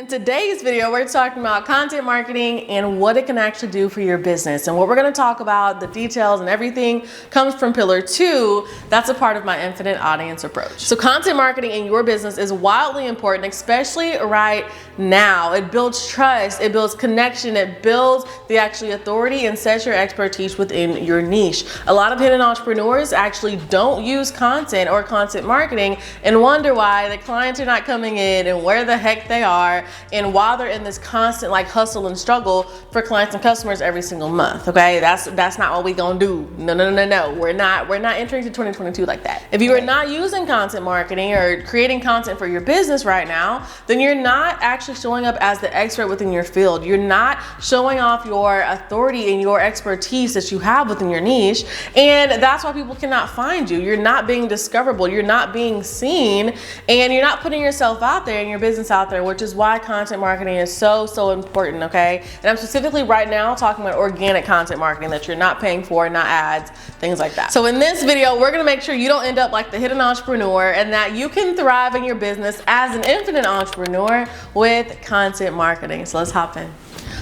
In today's video, we're talking about content marketing and what it can actually do for your business. And what we're going to talk about, the details and everything, comes from pillar 2. That's a part of my infinite audience approach. So content marketing in your business is wildly important, especially right now. It builds trust, it builds connection, it builds the actual authority and sets your expertise within your niche. A lot of hidden entrepreneurs actually don't use content or content marketing and wonder why the clients are not coming in and where the heck they are, and while they're in this constant like hustle and struggle for clients and customers every single month. Okay, that's not what we gonna do. No. We're not entering to 2022 like that. If you are not using content marketing or creating content for your business right now, then you're not actually showing up as the expert within your field. You're not showing off your authority and your expertise that you have within your niche, and that's why people cannot find you. You're not being discoverable, you're not being seen, and you're not putting yourself out there and your business out there, which is why content marketing is so important. Okay, and I'm specifically right now talking about organic content marketing that you're not paying for, not ads, things like that. So in this video, we're gonna make sure you don't end up like the hidden entrepreneur and that you can thrive in your business as an infinite entrepreneur with content marketing. So let's hop in.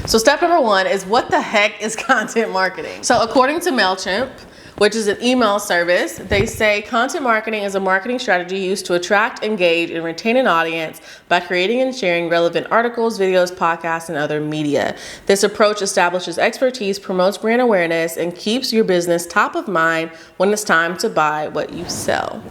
So step number 1 is, what the heck is content marketing? So according to MailChimp, which is an email service, they say content marketing is a marketing strategy used to attract, engage, and retain an audience by creating and sharing relevant articles, videos, podcasts, and other media. This approach establishes expertise, promotes brand awareness, and keeps your business top of mind when it's time to buy what you sell.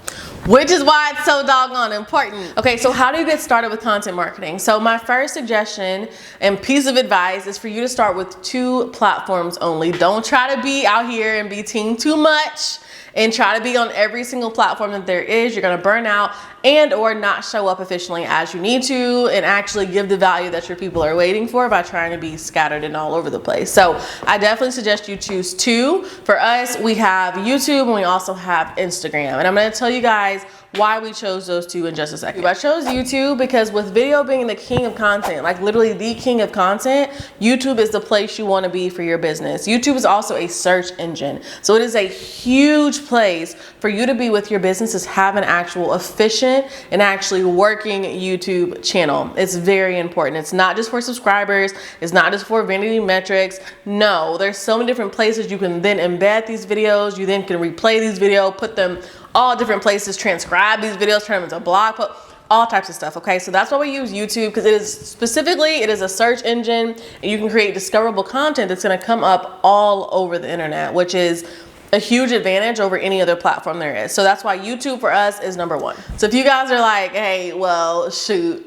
Which is why it's so doggone important. Okay, so how do you get started with content marketing? So my first suggestion and piece of advice is for you to start with 2 platforms only. Don't try to be out here and be team too much and try to be on every single platform that there is. You're gonna burn out and or not show up efficiently as you need to and actually give the value that your people are waiting for by trying to be scattered and all over the place. So I definitely suggest you choose 2. For us, we have YouTube and we also have Instagram. And I'm gonna tell you guys why we chose those 2 in just a second. I chose YouTube because with video being the king of content, like literally the king of content, YouTube is the place you want to be for your business. YouTube is also a search engine. So it is a huge place for you to be with your business, is have an actual efficient and actually working YouTube channel. It's very important. It's not just for subscribers. It's not just for vanity metrics. No, there's so many different places you can then embed these videos. You then can replay these videos, put them all different places, transcribe these videos, turn them into a blog post, all types of stuff. Okay, so that's why we use YouTube, because it is a search engine, and you can create discoverable content that's going to come up all over the internet, which is a huge advantage over any other platform there is. So that's why YouTube for us is number 1. So if you guys are like, hey, well, shoot,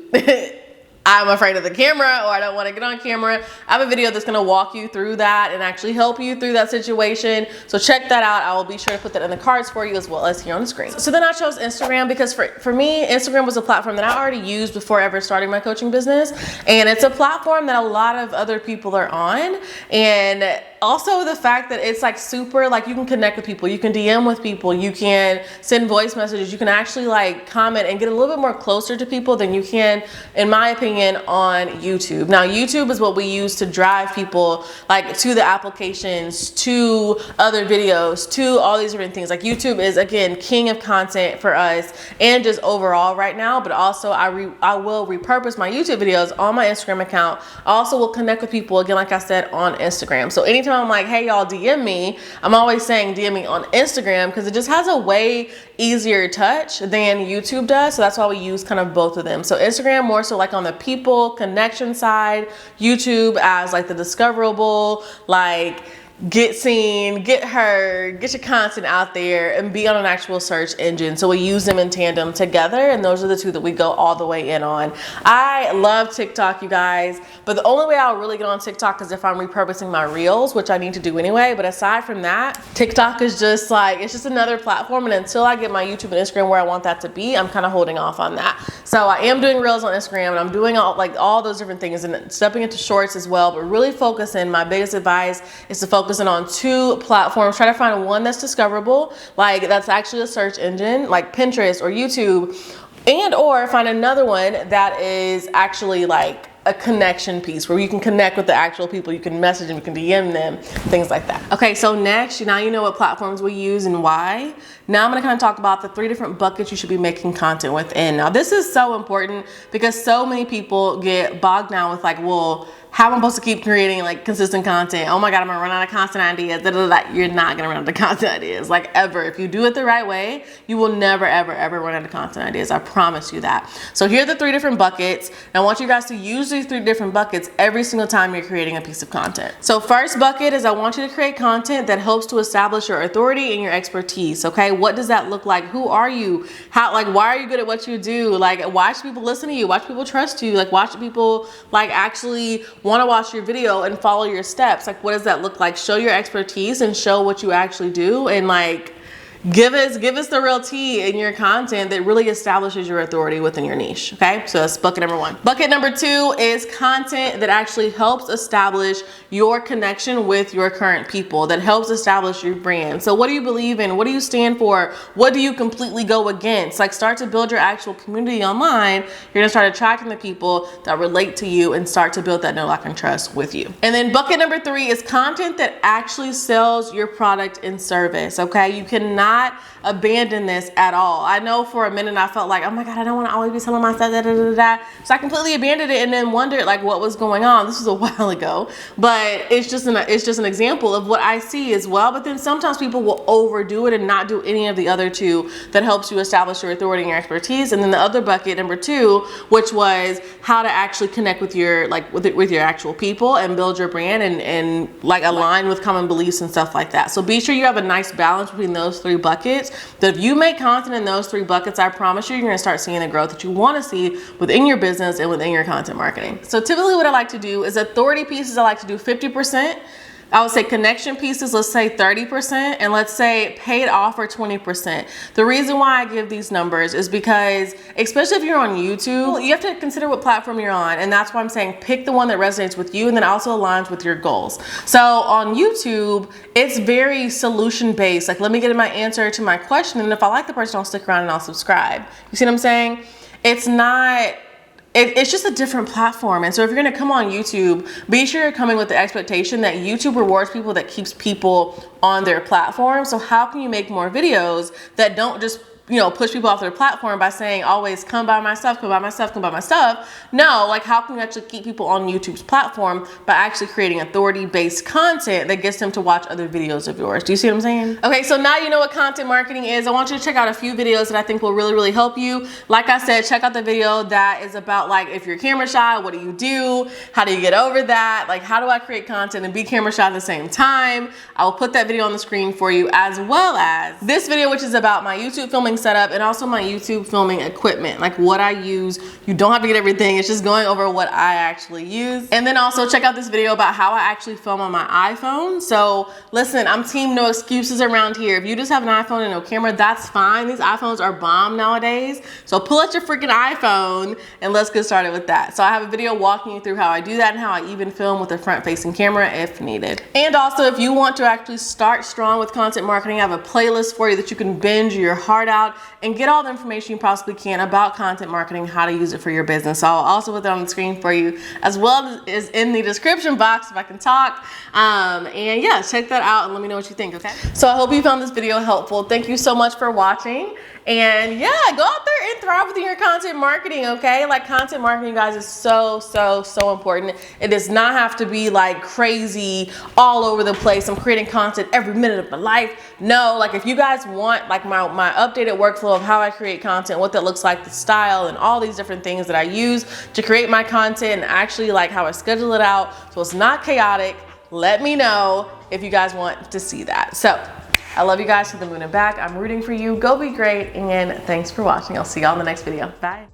I'm afraid of the camera, or I don't want to get on camera, I have a video that's going to walk you through that and actually help you through that situation. So check that out. I will be sure to put that in the cards for you as well as here on the screen. So then I chose Instagram because for me, Instagram was a platform that I already used before ever starting my coaching business. And it's a platform that a lot of other people are on. And also the fact that it's like super, like you can connect with people, you can DM with people, you can send voice messages, you can actually like comment and get a little bit more closer to people than you can, in my opinion, on YouTube. Now YouTube is what we use to drive people like to the applications, to other videos, to all these different things. Like YouTube is, again, king of content for us and just overall right now, but also I will repurpose my YouTube videos on my Instagram account. I also will connect with people, again, like I said, on Instagram. So anytime I'm like, hey y'all, DM me, I'm always saying DM me on Instagram, because it just has a way easier touch than YouTube does. So that's why we use kind of both of them. So Instagram more so like on the people connection side, YouTube as like the discoverable, like get seen, get heard, get your content out there and be on an actual search engine. So we use them in tandem together, and those are the 2 that we go all the way in on. I love TikTok, you guys, but the only way I'll really get on TikTok is if I'm repurposing my reels, which I need to do anyway. But aside from that, TikTok is just like, it's just another platform, and until I get my YouTube and Instagram where I want that to be, I'm kind of holding off on that. So I am doing reels on Instagram, and I'm doing all those different things and stepping into shorts as well, but really focusing. My biggest advice is to focus on 2 platforms. Try to find one that's discoverable, like that's actually a search engine like Pinterest or YouTube, and or find another one that is actually like a connection piece where you can connect with the actual people, you can message them, you can DM them, things like that. Okay, so next, now you know what platforms we use and why. Now I'm gonna kind of talk about the 3 different buckets you should be making content within. Now this is so important because so many people get bogged down with like, well, how am I supposed to keep creating like consistent content? Oh my God, I'm gonna run out of content ideas. You're not gonna run out of content ideas, like ever. If you do it the right way, you will never, ever, ever run out of content ideas. I promise you that. So here are the 3 different buckets. And I want you guys to use these 3 different buckets every single time you're creating a piece of content. So first bucket is I want you to create content that helps to establish your authority and your expertise. Okay, what does that look like? Who are you? How, like, why are you good at what you do? Like, why should people listen to you? Why should people trust you? Like, why should people like actually want to watch your video and follow your steps? Like, what does that look like? Show your expertise and show what you actually do, and like give us the real tea in your content that really establishes your authority within your niche. Okay, so that's bucket number 1. Bucket number 2 is content that actually helps establish your connection with your current people, that helps establish your brand. So what do you believe in? What do you stand for? What do you completely go against? Like, start to build your actual community online. You're gonna start attracting the people that relate to you and start to build that know, like, and trust with you. And then bucket number 3 is content that actually sells your product and service. Okay, you cannot abandon this at all. I know for a minute I felt like, oh my God, I don't want to always be selling my stuff, so I completely abandoned it and then wondered like what was going on. This was a while ago, but it's just an example of what I see as well. But then sometimes people will overdo it and not do any of the other 2 that helps you establish your authority and your expertise. And then the other bucket number 2, which was how to actually connect with your with your actual people and build your brand and like align with common beliefs and stuff like that. So be sure you have a nice balance between those 3 buckets. That if you make content in those 3 buckets, I promise you're going to start seeing the growth that you want to see within your business and within your content marketing. So typically what I like to do is authority pieces, I like to do 50%. I would say connection pieces, let's say 30%, and let's say paid offer 20%. The reason why I give these numbers is because, especially if you're on YouTube, you have to consider what platform you're on, and that's why I'm saying pick the one that resonates with you and then also aligns with your goals. So on YouTube, it's very solution based. Like, let me get my answer to my question, and if I like the person, I'll stick around and I'll subscribe. You see what I'm saying? It's not... It's just a different platform. And so if you're gonna come on YouTube, be sure you're coming with the expectation that YouTube rewards people, that keeps people on their platform. So how can you make more videos that don't just, you know, push people off their platform by saying always come buy my stuff, come buy my stuff, come buy my stuff? No, like, how can you actually keep people on YouTube's platform by actually creating authority-based content that gets them to watch other videos of yours? Do you see what I'm saying? Okay, so now you know what content marketing is. I want you to check out a few videos that I think will really, really help you. Like I said, check out the video that is about like, if you're camera shy, what do you do? How do you get over that? Like, how do I create content and be camera shy at the same time? I will put that video on the screen for you, as well as this video, which is about my YouTube filming setup and also my YouTube filming equipment, like what I use. You don't have to get everything. It's just going over what I actually use. And then also check out this video about how I actually film on my iPhone. So listen, I'm team no excuses around here. If you just have an iPhone and no camera, that's fine. These iPhones are bomb nowadays. So pull out your freaking iPhone and let's get started with that. So I have a video walking you through how I do that and how I even film with a front facing camera if needed. And also, if you want to actually start strong with content marketing, I have a playlist for you that you can binge your heart out and get all the information you possibly can about content marketing, how to use it for your business. So I'll also put that on the screen for you, as well as in the description box if I can talk. And yeah, check that out and let me know what you think, okay? So I hope you found this video helpful. Thank you so much for watching. And yeah, go out there and thrive within your content marketing, okay? Like, content marketing, guys, is so important. It does not have to be like crazy all over the place. I'm creating content every minute of my life. No, like, if you guys want like my updated workflow of how I create content, what that looks like, the style, and all these different things that I use to create my content, and actually like how I schedule it out so it's not chaotic, let me know if you guys want to see that. So I love you guys to the moon and back. I'm rooting for you. Go be great, and thanks for watching. I'll see y'all in the next video. Bye.